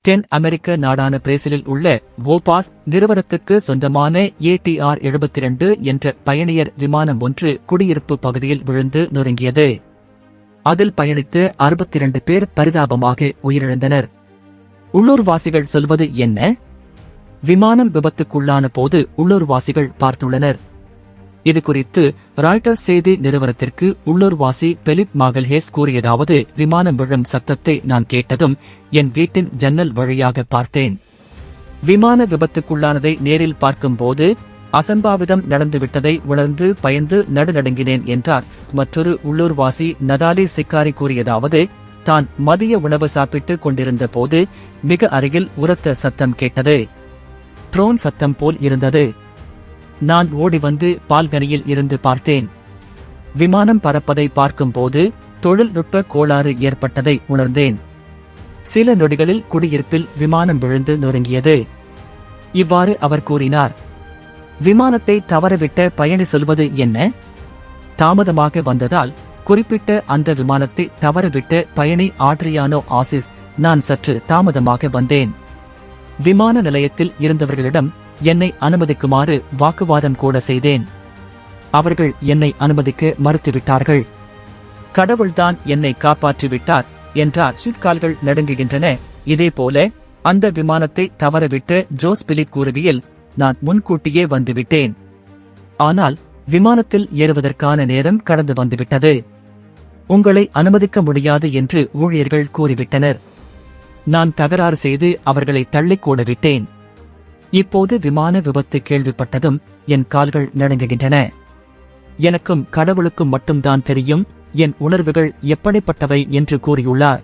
தென் அமெரிக்க நாடான பிரேசிலில் உள்ள வோபாஸ் நிறுவனத்துக்கு சொந்தமான ATR 72 என்ற பயணியர் விமானம் ஒன்று குடியிருப்பு பகுதியில் விழுந்து நொறுங்கியது. அதில் பயணித்து 62 பேர் பரிதாபமாக உயிரிழந்தனர். உள்ளூர்வாசிகள் சொல்வது என்ன? விமானம் விபத்துக்குள்ளான போது உள்ளூர்வாசிகள் பார்த்துள்ளனர். இதுகுறித்து ராய்ட்டர்ஸ் செய்தி நிறுவனத்திற்கு உள்ளூர்வாசி பெலிப் மாகல்ஹேஸ் கூறியதாவது: விமானம் விழும் சத்தத்தை நான் கேட்டதும் என் வீட்டின் ஜன்னல் வழியாக பார்த்தேன். விமான விபத்துக்குள்ளானதை நேரில் பார்க்கும்போது அசம்பாவிதம் நடந்துவிட்டதை உணர்ந்து பயந்து நடுநடுங்கினேன் என்றார். மற்றொரு உள்ளூர்வாசி நதாலி சிக்காரி கூறியதாவது: தான் மதிய உணவு சாப்பிட்டுக் கொண்டிருந்த போது மிக அருகில் உரத்த சத்தம் கேட்டது. ட்ரோன் சத்தம் போல் இருந்தது. நான் ஓடி வந்து பால்கனியில் இருந்து பார்த்தேன். விமானம் பறப்பதை பார்க்கும்போது தொழில்நுட்ப கோளாறு ஏற்பட்டதை உணர்ந்தேன். சில நொடிகளில் குடியிருப்பில் விமானம் விழுந்து நொறுங்கியது. இவ்வாறு அவர் கூறினார். விமானத்தை தவறவிட்ட பயணி சொல்வது என்ன? தாமதமாக வந்ததால் குறிப்பிட்ட அந்த விமானத்தை தவறவிட்ட பயணி ஆட்ரியானோ ஆசிஸ்: நான் சற்று தாமதமாக வந்தேன். விமான நிலையத்தில் இருந்தவர்களிடம் என்னை அனுமதிக்குமாறு வாக்குவாதம் கூட செய்தேன். அவர்கள் என்னை அனுமதிக்க மறுத்துவிட்டார்கள். கடவுள்தான் என்னை காப்பாற்றிவிட்டார் என்றார். கால்கள் நடுங்குகின்றன. இதேபோல அந்த விமானத்தை தவறவிட்டு ஜோஸ் பிலிப் கூறுகையில், நான் முன்கூட்டியே வந்துவிட்டேன். ஆனால் விமானத்தில் ஏறுவதற்கான நேரம் கடந்து வந்துவிட்டது. உங்களை அனுமதிக்க முடியாது என்று ஊழியர்கள் கூறிவிட்டனர். நான் தகராறு செய்து அவர்களை தள்ளிக்கூட விட்டேன். இப்போது விமான விபத்து கேள்விப்பட்டதும் என் கால்கள் நடுங்குகின்றன. எனக்கும் கடவுளுக்கும் மட்டும்தான் தெரியும் என் உணர்வுகள் எப்படிப்பட்டவை என்று கூறியுள்ளார்.